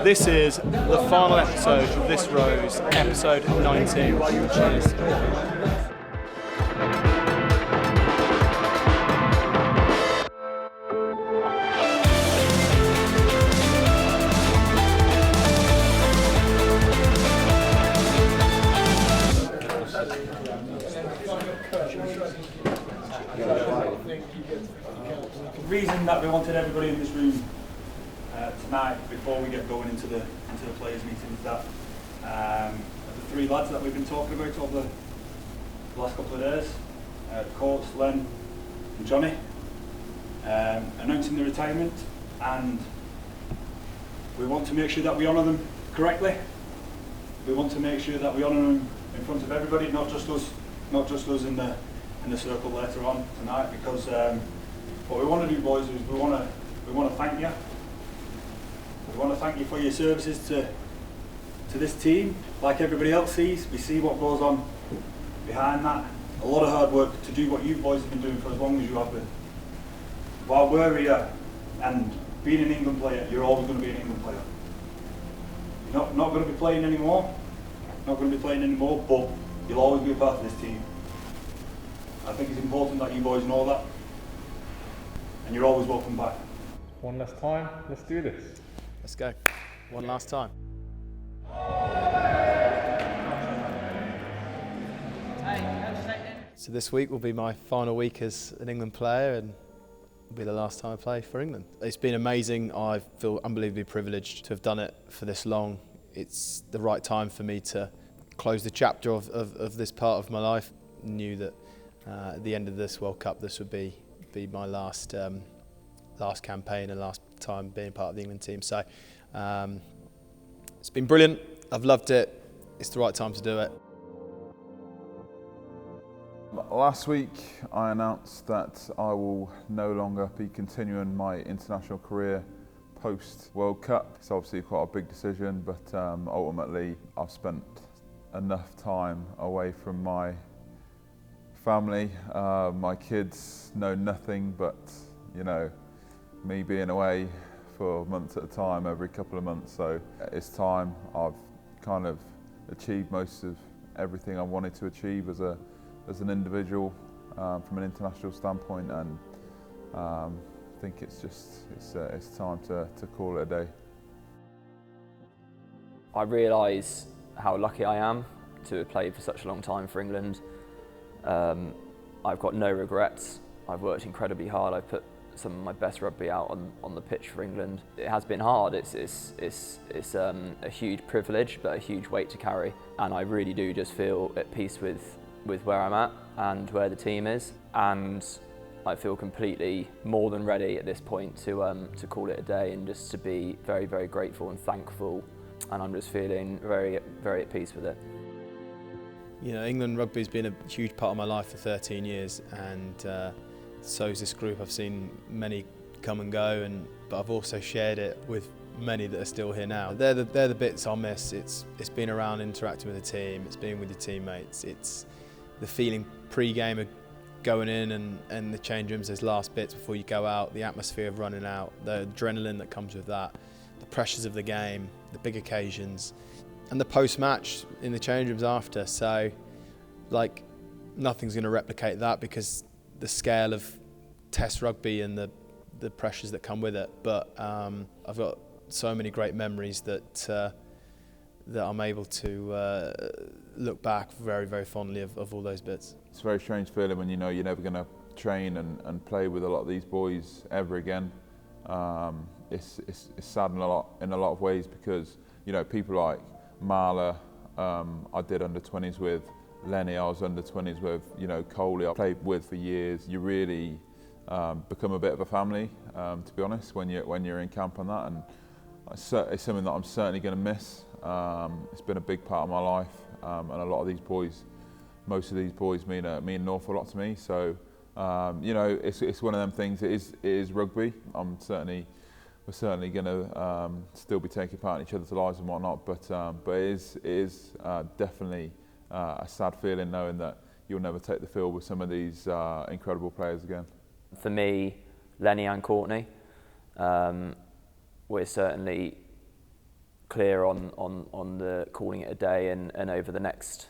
this is the final episode of This Rose, episode 19. Cheers. The reason that we wanted everybody in this room tonight, before we get going into the players' meeting, is that the three lads that we've been talking about over the last couple of days, Courtney, Len and Jonny, announcing the retirement, and we want to make sure that we honour them correctly. We want to make sure that we honour them in front of everybody, not just us in the circle later on tonight, because what we want to do, boys, is we want to thank you. We want to thank you for your services to this team. Like everybody else sees, we see what goes on behind that. A lot of hard work to do what you boys have been doing for as long as you have been. While we're here and being an England player, you're always going to be an England player. You're not going to be playing anymore. Not going to be playing anymore, but you'll always be a part of this team. I think it's important that you boys know that, and you're always welcome back. One last time, let's do this. Let's go. One last time. So this week will be my final week as an England player, and will be the last time I play for England. It's been amazing. I feel unbelievably privileged to have done it for this long. It's the right time for me to close the chapter of this part of my life. Knew that at the end of this World Cup, this would be my last campaign and last time being part of the England team. So it's been brilliant. I've loved it. It's the right time to do it. Last week I announced that I will no longer be continuing my international career post World Cup. It's obviously quite a big decision, but ultimately I've spent enough time away from my family. My kids know nothing but, me being away for months at a time, every couple of months. So it's time. I've kind of achieved most of everything I wanted to achieve as an individual from an international standpoint, and I think it's time to call it a day. I realise how lucky I am to have played for such a long time for England. I've got no regrets. I've worked incredibly hard. I've put some of my best rugby out on the pitch for England. It has been hard. It's a huge privilege, but a huge weight to carry. And I really do just feel at peace with where I'm at and where the team is. And I feel completely more than ready at this point to call it a day, and just to be very, very grateful and thankful. And I'm just feeling very, very at peace with it. England rugby has been a huge part of my life for 13 years, and so is this group. I've seen many come and go, but I've also shared it with many that are still here now. They're the bits I'll miss. It's being around, interacting with the team, it's being with your teammates, it's the feeling pre-game of going in and the change rooms, those last bits before you go out, the atmosphere of running out, the adrenaline that comes with that, the pressures of the game, the big occasions, and the post-match in the change rooms after. So, nothing's going to replicate that, because the scale of Test rugby and the pressures that come with it. But I've got so many great memories that I'm able to look back very, very fondly of all those bits. It's a very strange feeling when you know you're never going to train and play with a lot of these boys ever again. It's sad in a lot of ways, because people like Marla, I did under-20s with. Lenny, I was under-20s with. Coley, I played with for years. You really become a bit of a family, to be honest, when you're in camp on that, and it's something that I'm certainly going to miss. It's been a big part of my life, and a lot of these boys, most of these boys mean an awful lot to me. So it's one of them things. It is rugby. We're certainly going to still be taking part in each other's lives and whatnot, but it is definitely a sad feeling knowing that you'll never take the field with some of these incredible players again. For me, Lenny and Courtney, we're certainly clear on the calling it a day, and over the next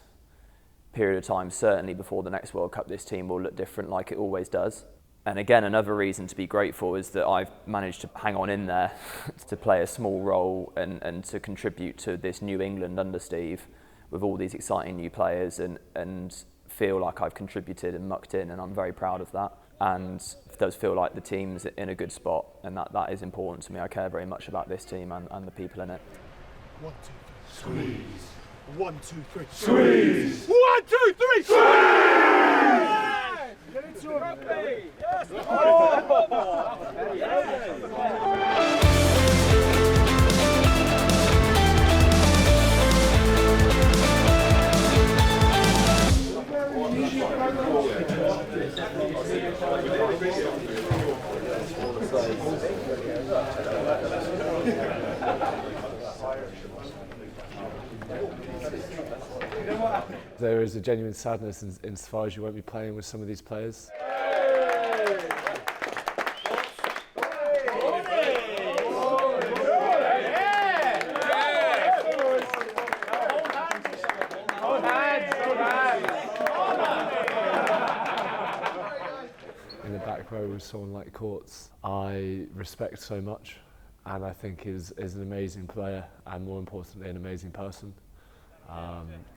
period of time, certainly before the next World Cup, this team will look different like it always does. And again, another reason to be grateful is that I've managed to hang on in there to play a small role and to contribute to this New England under Steve with all these exciting new players, and feel like I've contributed and mucked in, and I'm very proud of that. And it does feel like the team's in a good spot, and that is important to me. I care very much about this team and the people in it. 1, 2, 3, squeeze. 1, 2, 3, Squeeze! 1, 2, 3, squeeze! Get into it, Rugby! Yes! There is a genuine sadness insofar as you won't be playing with some of these players. In the back row with someone like Courts, I respect so much, and I think is an amazing player, and more importantly, an amazing person.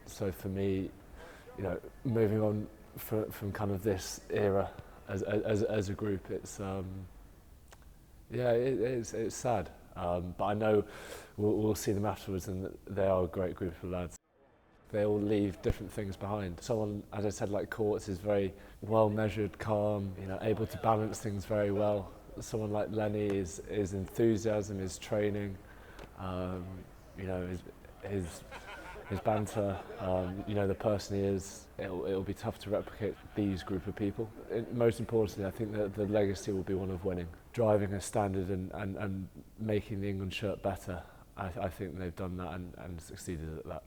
So for me, you know, moving on from kind of this era as a group, it's it's sad. But I know we'll see them afterwards, and they are a great group of lads. They all leave different things behind. Someone, as I said, like Courts is very well measured, calm, you know, able to balance things very well. Someone like Lenny is enthusiasm, his training, you know, his banter, you know, the person he is. It'll be tough to replicate these group of people. Most importantly, I think that the legacy will be one of winning, driving a standard and making the England shirt better. I think they've done that and succeeded at that.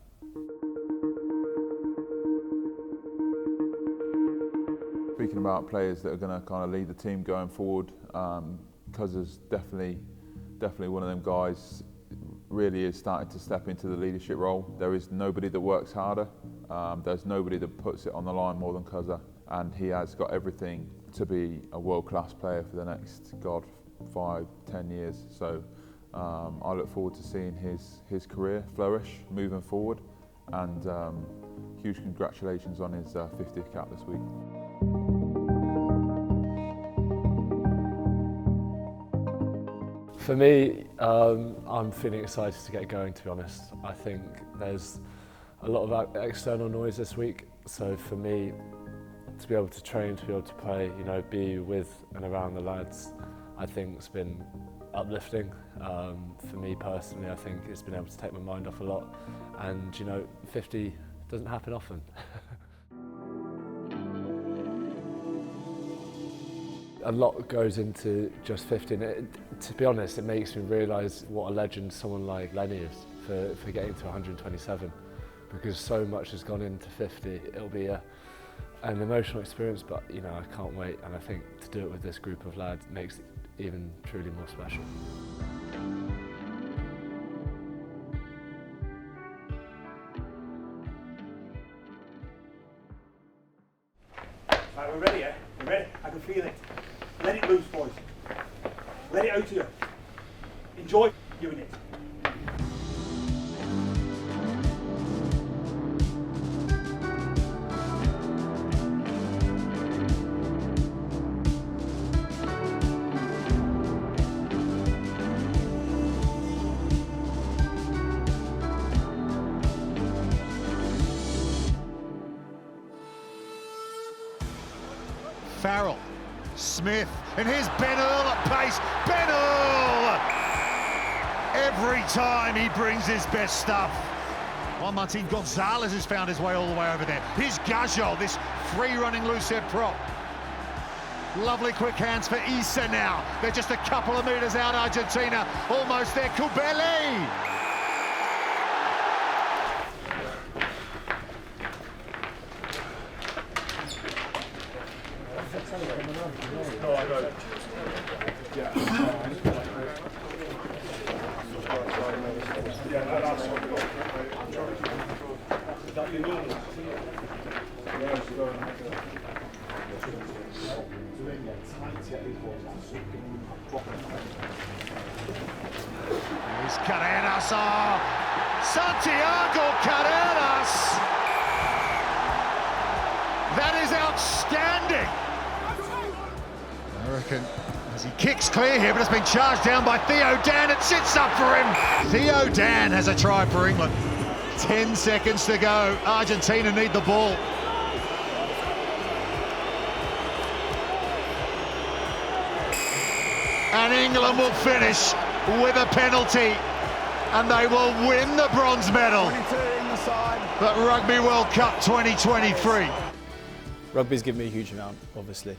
Speaking about players that are going to kind of lead the team going forward, Cuzza's definitely one of them guys. Really is starting to step into the leadership role. There is nobody that works harder. There's nobody that puts it on the line more than Cuzza, and he has got everything to be a world-class player for the next 5-10 years. So I look forward to seeing his career flourish moving forward, and huge congratulations on his 50th cap this week. For me, I'm feeling excited to get going, to be honest. I think there's a lot of external noise this week, so for me, to be able to train, to be able to play, you know, be with and around the lads, I think it's been uplifting. For me personally, I think it's been able to take my mind off a lot, and you know, 50 doesn't happen often. A lot goes into just 50, and to be honest, it makes me realise what a legend someone like Lenny is for getting to 127, because so much has gone into 50. It'll be an emotional experience, but you know, I can't wait, and I think to do it with this group of lads makes it even truly more special. Right, we're ready, yeah? We're ready? I can feel it. Let it loose, boys. Let it out of you. Enjoy doing it. Farrell, Smith, and here's Ben Earl at pace. Ben Earl! Every time he brings his best stuff. While Martin Gonzalez has found his way all the way over there. Here's Gajol, this free-running loose head prop. Lovely quick hands for Issa now. They're just a couple of metres out, Argentina. Almost there, Kubeli! Here's Carreras. Oh, Santiago Carreras. That is outstanding. I reckon as he kicks clear here, but it's been charged down by Theo Dan. It sits up for him. Theo Dan has a try for England. 10 seconds to go. Argentina need the ball. And England will finish with a penalty, and they will win the bronze medal. But Rugby World Cup 2023. Rugby's given me a huge amount, obviously.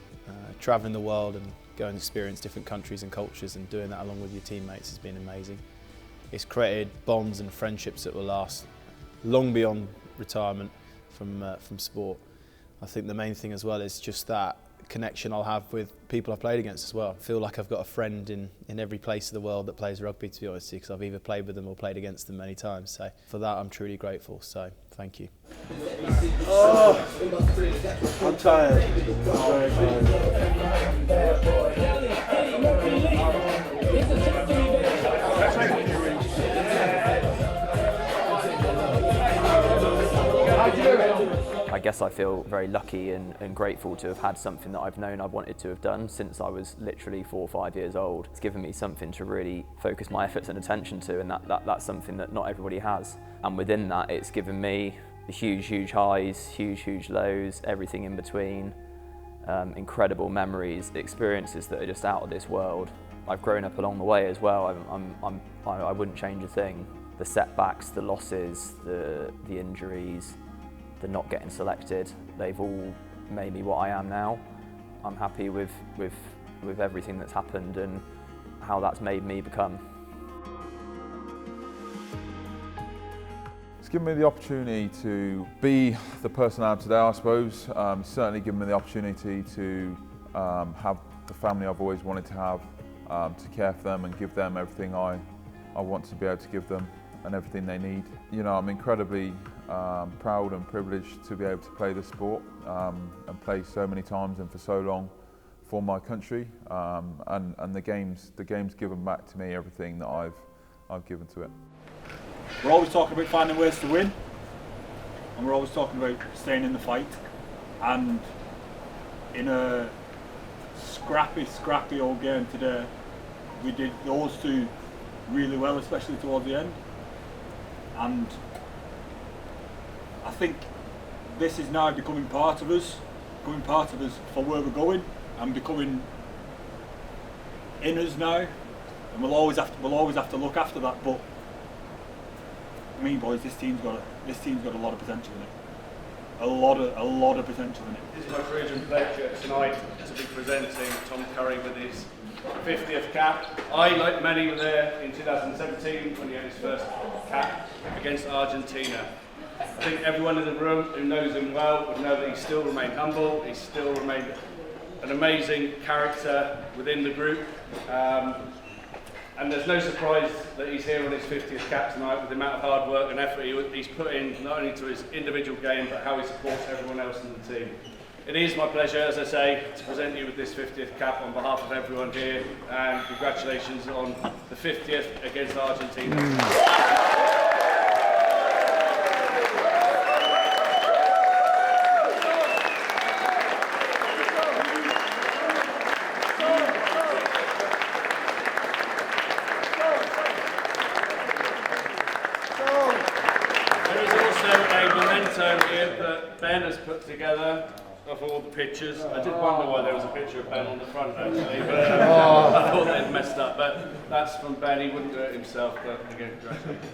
Travelling the world and going and experience different countries and cultures and doing that along with your teammates has been amazing. It's created bonds and friendships that will last long beyond retirement from sport. I think the main thing as well is just that connection I'll have with people I've played against as well. I feel like I've got a friend in every place of the world that plays rugby, to be honest, because I've either played with them or played against them many times. So for that, I'm truly grateful. So thank you. Oh, I'm tired. I guess I feel very lucky and grateful to have had something that I've known I've wanted to have done since I was literally 4 or 5 years old. It's given me something to really focus my efforts and attention to, and that's something that not everybody has. And within that, it's given me huge highs, huge lows, everything in between, incredible memories, experiences that are just out of this world. I've grown up along the way as well. I wouldn't change a thing. The setbacks, the losses, the injuries, the not getting selected, they've all made me what I am now. I'm happy with everything that's happened and how that's made me become. It's given me the opportunity to be the person I am today, I suppose. Certainly given me the opportunity to have the family I've always wanted to have, to care for them and give them everything I want to be able to give them and everything they need. You know, I'm incredibly proud and privileged to be able to play this sport and play so many times and for so long for my country, and the game's given back to me everything that I've given to it. We're always talking about finding ways to win, and we're always talking about staying in the fight, and in a scrappy old game today, we did those two really well, especially towards the end. And I think this is now becoming part of us for where we're going, and becoming in us now. And we'll always have to look after that. But I mean, boys, this team's got a lot of potential in it. A lot of potential in it. It's my great pleasure tonight to be presenting Tom Curry with his 50th cap. I, like many, were there in 2017 when he had his first cap against Argentina. I think everyone in the room who knows him well would know that he still remained humble, he still remained an amazing character within the group. And there's no surprise that he's here on his 50th cap tonight with the amount of hard work and effort he's put in, not only to his individual game, but how he supports everyone else in the team. It is my pleasure, as I say, to present you with this 50th cap on behalf of everyone here, and congratulations on the 50th against Argentina. Here that Ben has put together of all the pictures. I did wonder why there was a picture of Ben on the front actually, but I thought they'd messed up. But that's from Ben, he wouldn't do it himself, but again, congratulations.